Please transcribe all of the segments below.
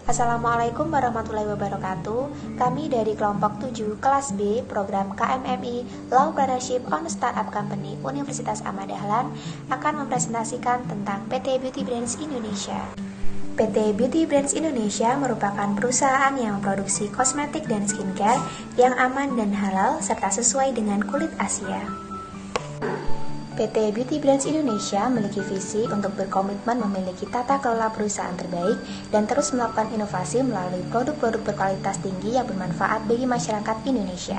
Assalamualaikum warahmatullahi wabarakatuh. Kami dari kelompok 7 kelas B program KMMI Entrepreneurship on Startup Company Universitas Ahmad Dahlan akan mempresentasikan tentang PT Beauty Brands Indonesia. PT Beauty Brands Indonesia merupakan perusahaan yang memproduksi kosmetik dan skincare yang aman dan halal serta sesuai dengan kulit Asia. PT Beauty Brands Indonesia memiliki visi untuk berkomitmen memiliki tata kelola perusahaan terbaik dan terus melakukan inovasi melalui produk-produk berkualitas tinggi yang bermanfaat bagi masyarakat Indonesia.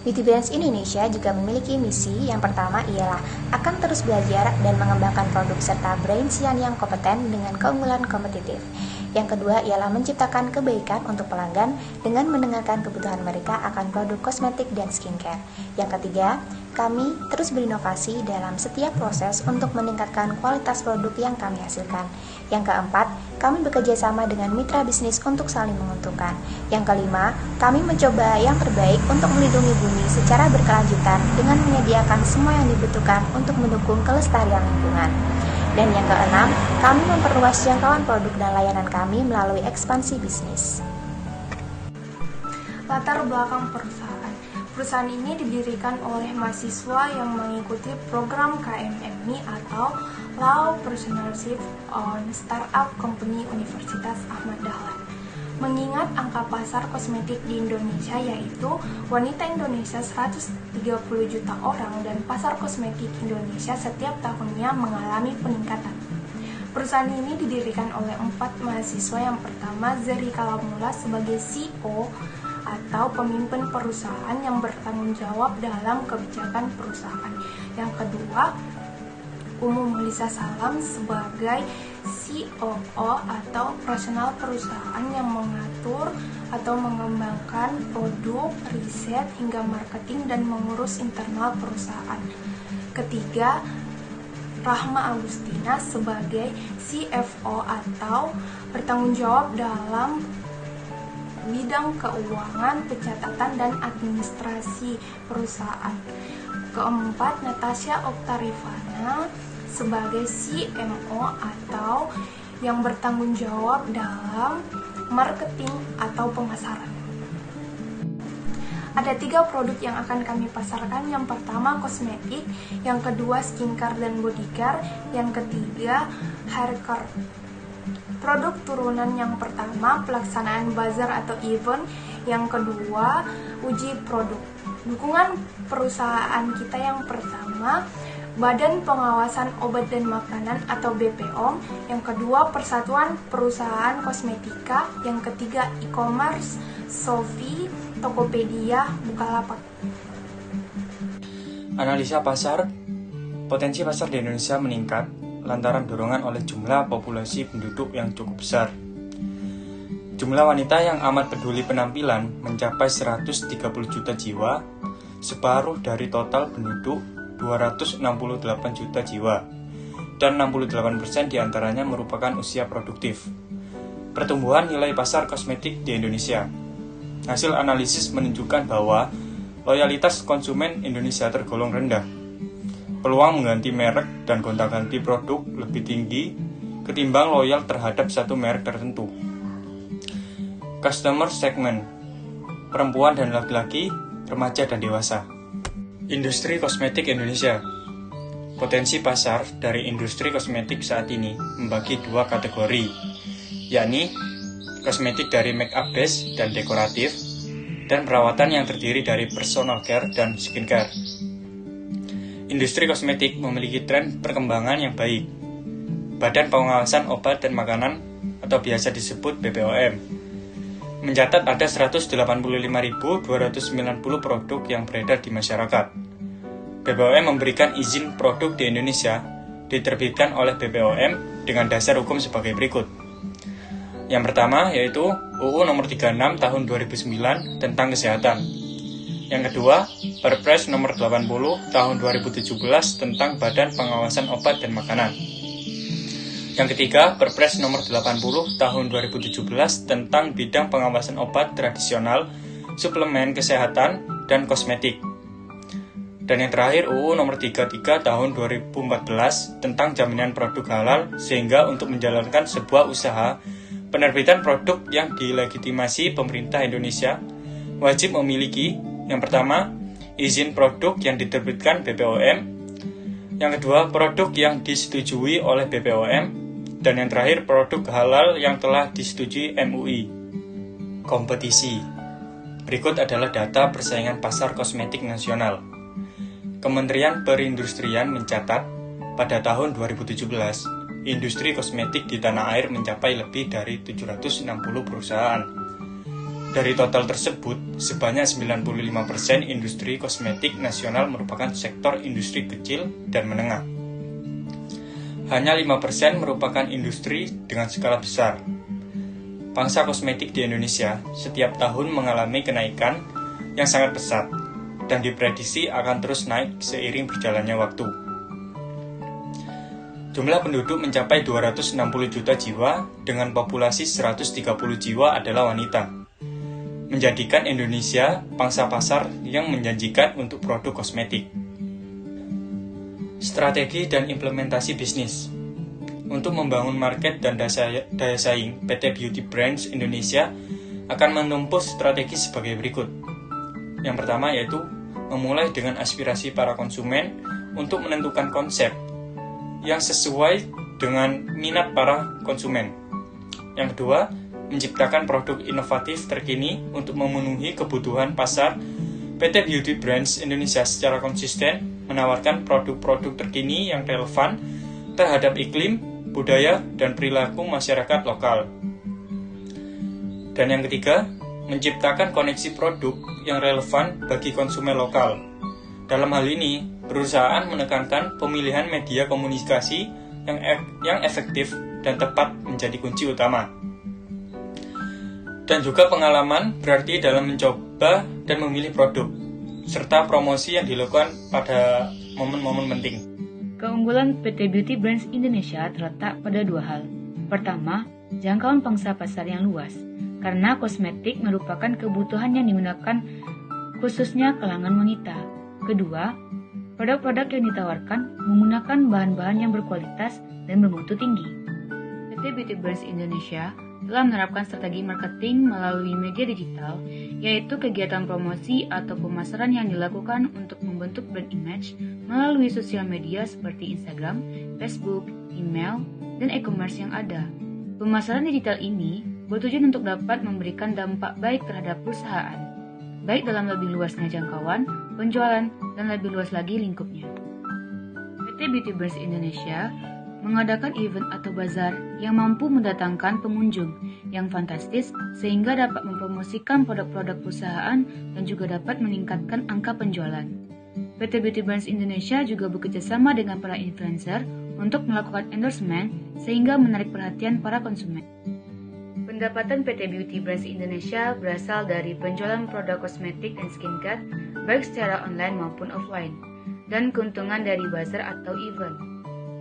Beauty Brands Indonesia juga memiliki misi yang pertama ialah akan terus belajar dan mengembangkan produk serta brands yang kompeten dengan keunggulan kompetitif. Yang kedua ialah menciptakan kebaikan untuk pelanggan dengan mendengarkan kebutuhan mereka akan produk kosmetik dan skincare. Yang ketiga, kami terus berinovasi dalam setiap proses untuk meningkatkan kualitas produk yang kami hasilkan. Yang keempat, kami bekerja sama dengan mitra bisnis untuk saling menguntungkan. Yang kelima, kami mencoba yang terbaik untuk melindungi bumi secara berkelanjutan dengan menyediakan semua yang dibutuhkan untuk mendukung kelestarian lingkungan. Dan yang keenam, kami memperluas jangkauan produk dan layanan kami melalui ekspansi bisnis. Latar belakang perusahaan. Perusahaan ini didirikan oleh mahasiswa yang mengikuti program KMMI atau Law Entrepreneurship on Startup Company Universitas Ahmad Dahlan. Mengingat angka pasar kosmetik di Indonesia yaitu wanita Indonesia 130 juta orang dan pasar kosmetik Indonesia setiap tahunnya mengalami peningkatan. Perusahaan ini didirikan oleh 4 mahasiswa. Yang pertama, Zeri Kalamula sebagai CEO atau pemimpin perusahaan yang bertanggung jawab dalam kebijakan perusahaan. Yang kedua, Umu Melisa Salam sebagai COO atau operasional perusahaan yang mengatur atau mengembangkan produk, riset, hingga marketing dan mengurus internal perusahaan. Ketiga, Rahma Agustina sebagai CFO atau bertanggung jawab dalam bidang keuangan, pencatatan, dan administrasi perusahaan. Keempat, Natasha Oktarivana sebagai CMO atau yang bertanggung jawab dalam marketing atau pemasaran. Ada 3 produk yang akan kami pasarkan. Yang pertama kosmetik, yang kedua skincare dan bodycare, yang ketiga haircare. Produk turunan yang pertama pelaksanaan bazar atau event, yang kedua uji produk. Dukungan perusahaan kita yang pertama Badan Pengawasan Obat dan Makanan atau BPOM, yang kedua Persatuan Perusahaan Kosmetika, yang ketiga e-commerce, Shopee, Tokopedia, Bukalapak. Analisa pasar. Potensi pasar di Indonesia meningkat lantaran dorongan oleh jumlah populasi penduduk yang cukup besar. Jumlah wanita yang amat peduli penampilan mencapai 130 juta jiwa, separuh dari total penduduk 268 juta jiwa, dan 68% diantaranya merupakan usia produktif. Pertumbuhan nilai pasar kosmetik di Indonesia. Hasil analisis menunjukkan bahwa loyalitas konsumen Indonesia tergolong rendah. Peluang mengganti merek dan gonta-ganti produk lebih tinggi ketimbang loyal terhadap satu merek tertentu. Customer segment, perempuan dan laki-laki, remaja dan dewasa. Industri kosmetik Indonesia. Potensi pasar dari industri kosmetik saat ini membagi 2 kategori, yakni kosmetik dari make up base dan dekoratif, dan perawatan yang terdiri dari personal care dan skincare. Industri kosmetik memiliki tren perkembangan yang baik. Badan Pengawasan Obat dan Makanan atau biasa disebut BPOM mencatat ada 185.290 produk yang beredar di masyarakat. BPOM memberikan izin produk di Indonesia diterbitkan oleh BPOM dengan dasar hukum sebagai berikut. Yang pertama yaitu UU Nomor 36 Tahun 2009 tentang Kesehatan. Yang kedua, Perpres Nomor 80 Tahun 2017 tentang Badan Pengawasan Obat dan Makanan. Yang ketiga, Perpres Nomor 80 Tahun 2017 tentang Bidang Pengawasan Obat Tradisional, Suplemen Kesehatan, dan Kosmetik. Dan yang terakhir, UU Nomor 33 Tahun 2014 tentang Jaminan Produk Halal, sehingga untuk menjalankan sebuah usaha Penerbitan produk yang dilegitimasi pemerintah Indonesia wajib memiliki yang pertama, izin produk yang diterbitkan BPOM, yang kedua, produk yang disetujui oleh BPOM, dan yang terakhir, produk halal yang telah disetujui MUI. Kompetisi. Berikut adalah data persaingan pasar kosmetik nasional. Kementerian Perindustrian mencatat pada tahun 2017, industri kosmetik di tanah air mencapai lebih dari 760 perusahaan. Dari total tersebut, sebanyak 95% industri kosmetik nasional merupakan sektor industri kecil dan menengah. Hanya 5% merupakan industri dengan skala besar. Pangsa kosmetik di Indonesia setiap tahun mengalami kenaikan yang sangat pesat dan diprediksi akan terus naik seiring berjalannya waktu. Jumlah penduduk mencapai 260 juta jiwa dengan populasi 130 jiwa adalah wanita, menjadikan Indonesia pangsa pasar yang menjanjikan untuk produk kosmetik. Strategi dan implementasi bisnis. Untuk membangun market dan daya saing, PT Beauty Brands Indonesia akan menempuh strategi sebagai berikut. Yang pertama yaitu memulai dengan aspirasi para konsumen untuk menentukan konsep yang sesuai dengan minat para konsumen. Yang kedua, menciptakan produk inovatif terkini untuk memenuhi kebutuhan pasar. PT Beauty Brands Indonesia secara konsisten menawarkan produk-produk terkini yang relevan terhadap iklim, budaya, dan perilaku masyarakat lokal. Dan yang ketiga, menciptakan koneksi produk yang relevan bagi konsumen lokal. Dalam hal ini, perusahaan menekankan pemilihan media komunikasi yang efektif dan tepat menjadi kunci utama. Dan juga pengalaman berarti dalam mencoba dan memilih produk, serta promosi yang dilakukan pada momen-momen penting. Keunggulan PT Beauty Brands Indonesia terletak pada dua hal. Pertama, jangkauan pangsa pasar yang luas, karena kosmetik merupakan kebutuhan yang digunakan khususnya kalangan wanita. Kedua, produk-produk yang ditawarkan menggunakan bahan-bahan yang berkualitas dan bermutu tinggi. PT Beauty Brands Indonesia telah menerapkan strategi marketing melalui media digital, yaitu kegiatan promosi atau pemasaran yang dilakukan untuk membentuk brand image melalui sosial media seperti Instagram, Facebook, email, dan e-commerce yang ada. Pemasaran digital ini bertujuan untuk dapat memberikan dampak baik terhadap perusahaan, baik dalam lebih luasnya jangkauan, penjualan, dan lebih luas lagi lingkupnya. PT Beauty Brands Indonesia mengadakan event atau bazar yang mampu mendatangkan pengunjung yang fantastis sehingga dapat mempromosikan produk-produk perusahaan dan juga dapat meningkatkan angka penjualan. PT Beauty Brands Indonesia juga bekerjasama dengan para influencer untuk melakukan endorsement sehingga menarik perhatian para konsumen. Pendapatan PT Beauty Brands Indonesia berasal dari penjualan produk kosmetik dan skincare baik secara online maupun offline, dan keuntungan dari bazar atau event.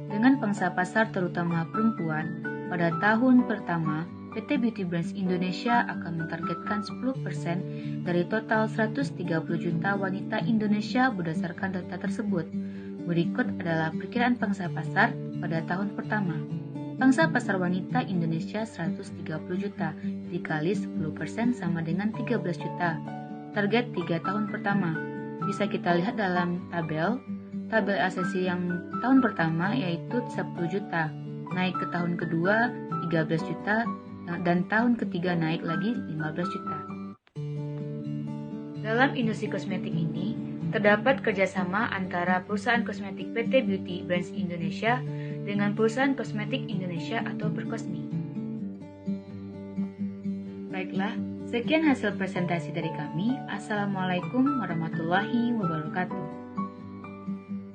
Dengan pangsa pasar terutama perempuan, pada tahun pertama, PT Beauty Brands Indonesia akan mentargetkan 10% dari total 130 juta wanita Indonesia berdasarkan data tersebut. Berikut adalah perkiraan pangsa pasar pada tahun pertama. Pangsa pasar wanita Indonesia 130 juta, dikali 10% sama dengan 13 juta. Target 3 tahun pertama. Bisa kita lihat dalam tabel asesi yang tahun pertama yaitu 10 juta, naik ke tahun kedua 13 juta, dan tahun ketiga naik lagi 15 juta. Dalam industri kosmetik ini, terdapat kerjasama antara perusahaan kosmetik PT Beauty Brands Indonesia dengan perusahaan kosmetik Indonesia atau Perkosmi. Baiklah, sekian hasil presentasi dari kami. Assalamualaikum warahmatullahi wabarakatuh.